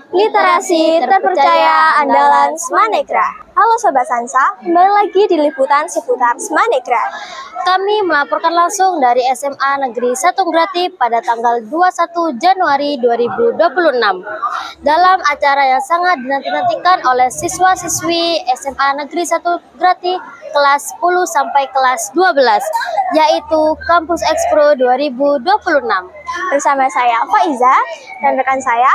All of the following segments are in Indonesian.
Literasi terpercaya andalan Smanegra. Halo Sobat Sansa, kembali lagi di liputan seputar Smanegra. Kami melaporkan langsung dari SMA Negeri 1 Grati pada tanggal 21 Januari 2026 dalam acara yang sangat dinanti-nantikan oleh siswa-siswi SMA Negeri 1 Grati kelas 10 sampai kelas 12, yaitu Kampus Expo 2026. Bersama saya Faiza dan rekan saya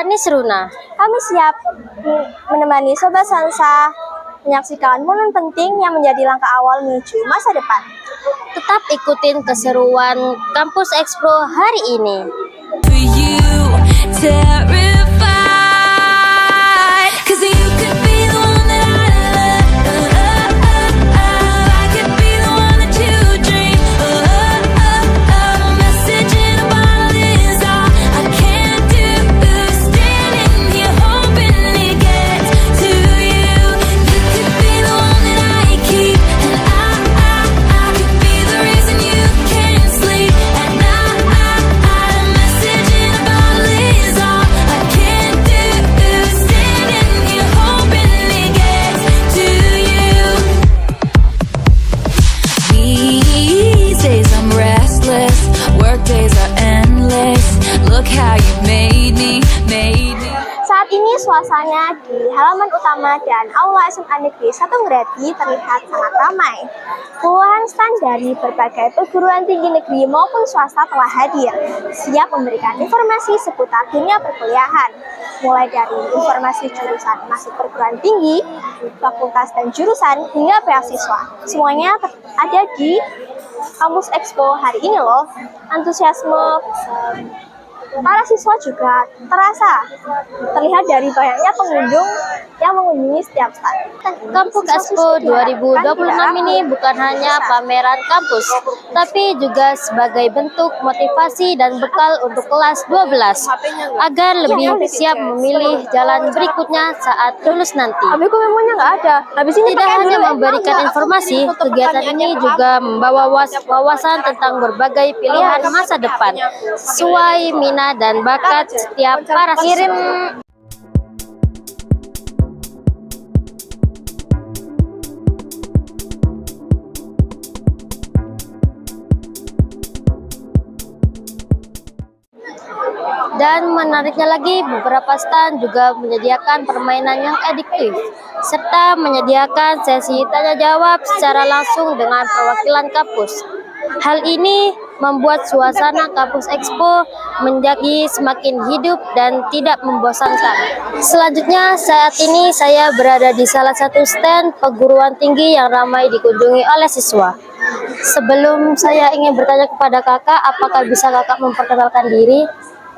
Nisruna. kami siap menemani Sobat Sansa menyaksikan momen penting yang menjadi langkah awal menuju masa depan. Tetap ikutin keseruan Kampus Expo hari ini. Saat ini suasana di halaman utama dan aula SMA Negeri 1 Grati terlihat sangat ramai. Puluhan stand dari berbagai perguruan tinggi negeri maupun swasta telah hadir, siap memberikan informasi seputar dunia perkuliahan, mulai dari informasi jurusan masuk perguruan tinggi, fakultas dan jurusan, hingga beasiswa. Semuanya ada di Kampus Expo hari ini loh. Antusiasme para siswa juga terlihat dari banyaknya pengunjung yang mengunjungi setiap stand. Kampus Expo 2026 ini bukan hanya pameran kampus, tapi juga sebagai bentuk motivasi dan bekal untuk kelas 12 agar lebih siap memilih jalan berikutnya saat lulus nanti. Tidak hanya memberikan informasi, kegiatan ini juga membawa wawasan tentang berbagai pilihan masa depan sesuai minat dan bakat setiap para siswa. Dan menariknya lagi, beberapa stand juga menyediakan permainan yang adiktif, serta menyediakan sesi tanya jawab secara langsung dengan perwakilan kampus. Hal ini membuat suasana Kampus Expo menjadi semakin hidup dan tidak membosankan. Selanjutnya, saat ini saya berada di salah satu stand perguruan tinggi yang ramai dikunjungi oleh siswa. Sebelum saya ingin bertanya kepada kakak, apakah bisa kakak memperkenalkan diri?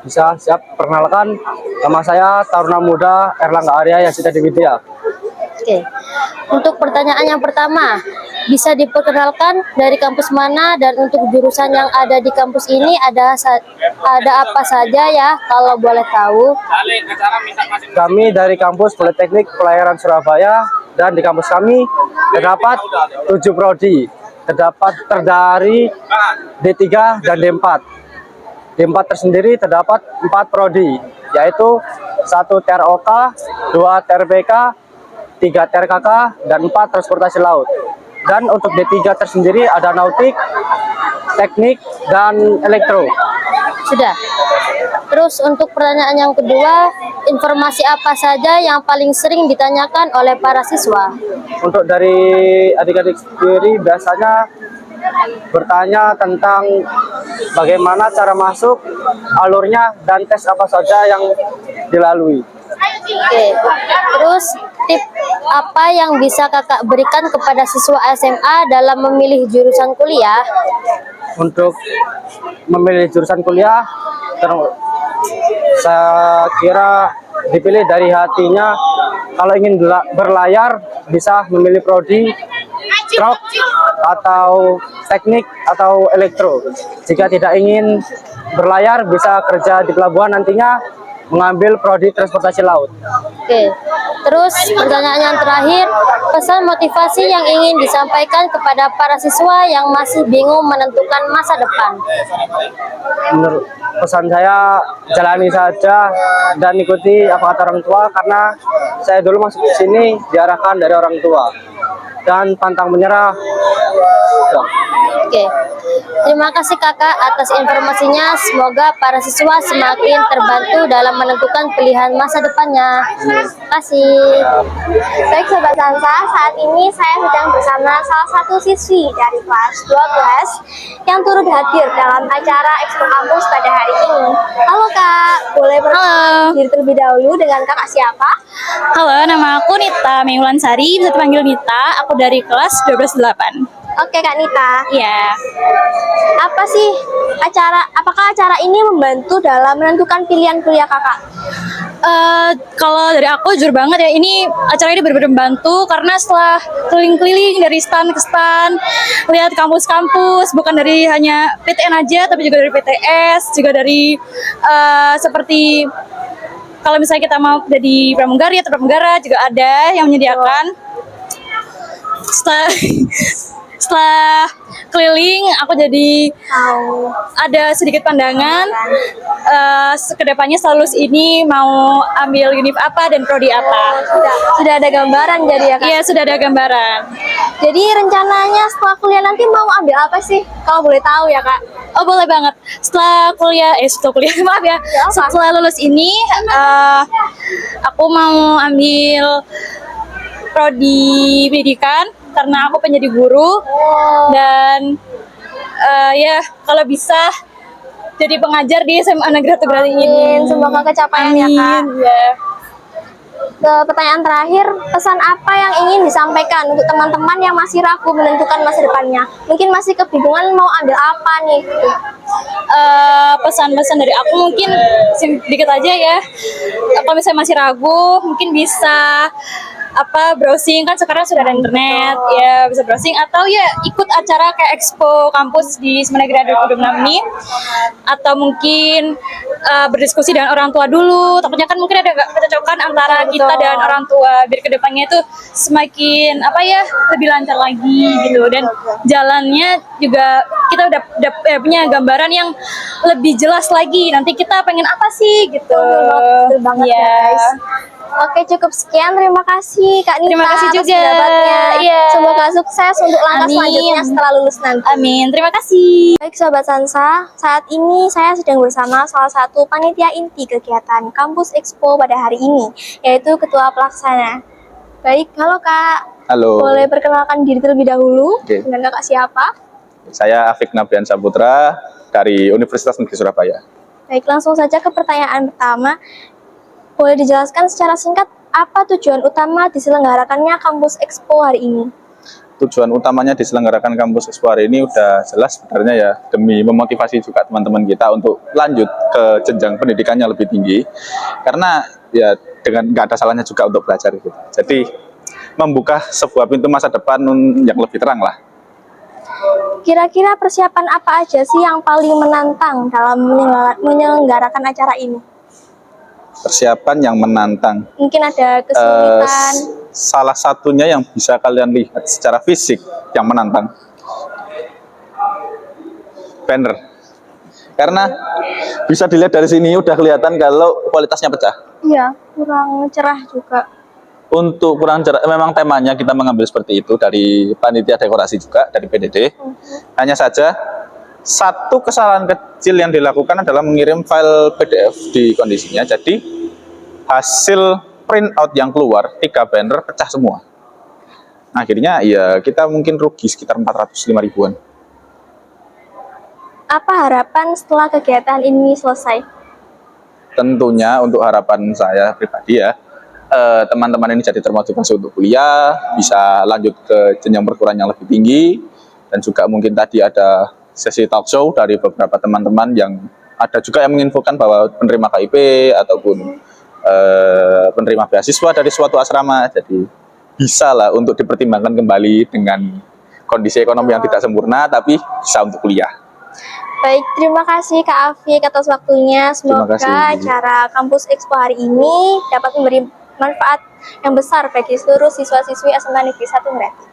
Bisa, siap. Perkenalkan, nama saya Taruna Muda Erlangga Arya Yasita Widya. Oke. Untuk pertanyaan yang pertama, bisa diperkenalkan dari kampus mana dan untuk jurusan yang ada di kampus ini ada apa saja ya, kalau boleh tahu? Kami dari kampus Politeknik Pelayaran Surabaya, dan di kampus kami terdapat 7 prodi, terdiri D3 dan D4. D4 tersendiri terdapat 4 prodi, yaitu 1 TROK, 2 TRBK, 3 TRKK, dan 4 transportasi laut. Dan untuk D3 tersendiri ada nautik, teknik, dan elektro. Sudah. Terus untuk pertanyaan yang kedua, informasi apa saja yang paling sering ditanyakan oleh para siswa? Untuk dari adik-adik sendiri biasanya bertanya tentang bagaimana cara masuk, alurnya, dan tes apa saja yang dilalui. Oke. Terus tip apa yang bisa kakak berikan kepada siswa SMA dalam memilih jurusan kuliah? Untuk memilih jurusan kuliah, saya kira dipilih dari hatinya. Kalau ingin berlayar, bisa memilih prodi truk atau teknik atau elektro. Jika tidak ingin berlayar, bisa kerja di pelabuhan nantinya, mengambil prodi transportasi laut. Oke. Terus pertanyaan yang terakhir, pesan motivasi yang ingin disampaikan kepada para siswa yang masih bingung menentukan masa depan. Menurut pesan saya, jalani saja dan ikuti apa kata orang tua, karena saya dulu masuk ke sini diarahkan dari orang tua, dan pantang menyerah. Oke. Terima kasih Kakak atas informasinya. Semoga para siswa semakin terbantu dalam menentukan pilihan masa depannya. Terima kasih. Baik Sobat Sansa, saat ini saya sedang bersama salah satu siswi dari kelas 12 yang turut hadir dalam acara Expo Kampus pada hari ini. Halo Kak, boleh perkenalkan diri terlebih dahulu dengan Kakak siapa? Halo, nama aku Nita Meulansari, bisa dipanggil Nita. Aku dari kelas 12-8. Oke Kak Nita, Iya. apakah acara ini membantu dalam menentukan pilihan kuliah Kakak? Kalau dari aku jujur banget ya, ini acara ini benar-benar membantu karena setelah keliling-keliling dari stand ke stand, lihat kampus-kampus, bukan dari hanya PTN aja, tapi juga dari PTS, juga dari seperti kalau misalnya kita mau jadi pramugari atau pramugara juga ada yang menyediakan. Setelah keliling, aku jadi ada sedikit pandangan kedepannya setelah lulus ini mau ambil univ apa dan prodi apa. Sudah ada gambaran jadi ya Kak? Iya, sudah ada gambaran. Jadi rencananya setelah kuliah nanti mau ambil apa sih? Kalau boleh tahu ya Kak? Oh, boleh banget. Setelah kuliah, maaf ya. Setelah lulus ini, aku mau ambil prodi pendidikan karena aku pengen jadi guru. Dan ya kalau bisa jadi pengajar di SMA Negeri Tegal ini. Semoga kecapaian ya Kak. Ya. Ke pertanyaan terakhir, pesan apa yang ingin disampaikan untuk teman-teman yang masih ragu menentukan masa depannya? Mungkin masih kebingungan mau ambil apa nih? Pesan-pesan dari aku mungkin sedikit aja ya. Kalau misalnya masih ragu, mungkin bisa browsing, kan sekarang sudah ada internet, ya bisa browsing atau ya ikut acara kayak Expo Kampus di Semenegara 2026 ini, atau mungkin berdiskusi dengan orang tua dulu. Takutnya kan mungkin ada kecocokan antara kita dan orang tua, biar kedepannya itu semakin lebih lancar lagi gitu, dan jalannya juga kita udah punya gambaran yang lebih jelas lagi. Nanti kita pengen apa sih gitu. Betul banget ya guys. Oke, cukup sekian. Terima kasih Kak Nita. Terima kasih juga. Iya. Semoga sukses untuk langkah selanjutnya setelah lulus nanti. Amin. Terima kasih. Baik Sobat Sansa, saat ini saya sedang bersama salah satu panitia inti kegiatan Kampus Expo pada hari ini, yaitu Ketua Pelaksana. Baik, halo Kak. Halo. Boleh perkenalkan diri terlebih dahulu? Oke. Dan Kakak siapa? Saya Afik Nabian Saputra dari Universitas Negeri Surabaya. Baik, langsung saja ke pertanyaan pertama. Boleh dijelaskan secara singkat apa tujuan utama diselenggarakannya Kampus Expo hari ini? Tujuan utamanya diselenggarakan Kampus Expo hari ini udah jelas sebenarnya ya, demi memotivasi juga teman-teman kita untuk lanjut ke jenjang pendidikannya lebih tinggi. Karena ya dengan nggak ada salahnya juga untuk belajar gitu. Jadi membuka sebuah pintu masa depan yang lebih terang lah. Kira-kira persiapan apa aja sih yang paling menantang dalam menyelenggarakan acara ini? Persiapan yang menantang. Mungkin ada kesulitan. Salah satunya yang bisa kalian lihat secara fisik yang menantang, banner. Karena bisa dilihat dari sini udah kelihatan kalau kualitasnya pecah. Iya, kurang cerah juga. Untuk kurang cerah, memang temanya kita mengambil seperti itu dari panitia dekorasi juga dari PDD. Hanya saja satu kesalahan kecil yang dilakukan adalah mengirim file PDF di kondisinya. Jadi hasil print out yang keluar 3 banner pecah semua. Akhirnya ya kita mungkin rugi sekitar 405 ribuan. Apa harapan setelah kegiatan ini selesai? Tentunya untuk harapan saya pribadi ya, teman-teman ini jadi termotivasi untuk kuliah, bisa lanjut ke jenjang perguruan yang lebih tinggi, dan juga mungkin tadi ada sesi talk show dari beberapa teman-teman yang ada juga yang menginfokan bahwa penerima KIP ataupun penerima beasiswa dari suatu asrama, jadi bisa lah untuk dipertimbangkan kembali dengan kondisi ekonomi yang tidak sempurna tapi bisa untuk kuliah. Baik, terima kasih Kak Afik atas waktunya. Terima Semoga kasih. acara Kampus Expo hari ini dapat memberi manfaat yang besar bagi seluruh siswa-siswi SMA Negeri 1 Ngreti.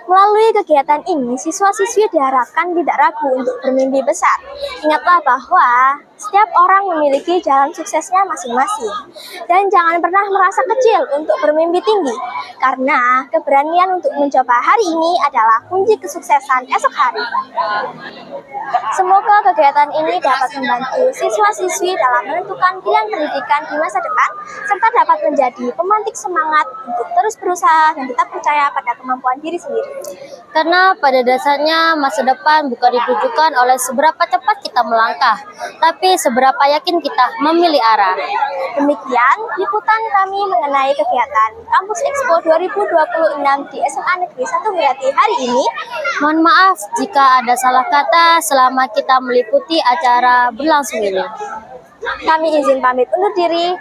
Melalui kegiatan ini, siswa-siswi diharapkan tidak ragu untuk bermimpi besar. Ingatlah bahwa setiap orang memiliki jalan suksesnya masing-masing. Dan jangan pernah merasa kecil untuk bermimpi tinggi, karena keberanian untuk mencoba hari ini adalah kunci kesuksesan esok hari. Semoga kegiatan ini dapat membantu siswa-siswi dalam menentukan pilihan pendidikan di masa depan, serta dapat menjadi pemantik semangat untuk terus berusaha dan tetap percaya pada kemampuan diri sendiri. Karena pada dasarnya masa depan bukan ditujukan oleh seberapa cepat kita melangkah, tapi seberapa yakin kita memilih arah. Demikian liputan kami mengenai kegiatan Kampus Expo 2026 di SMA Negeri 1 Ngreti hari ini. Mohon maaf jika ada salah kata selama kita meliputi acara berlangsung ini. Kami izin pamit undur diri.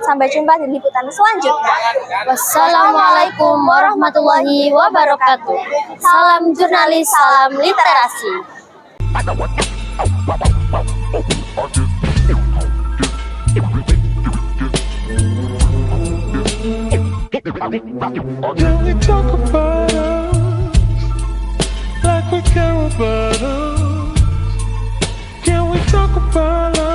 Sampai jumpa di liputan selanjutnya. Wassalamualaikum warahmatullahi wabarakatuh. Salam jurnalis, salam literasi. Can we talk about us like we care about us? Can we talk about us?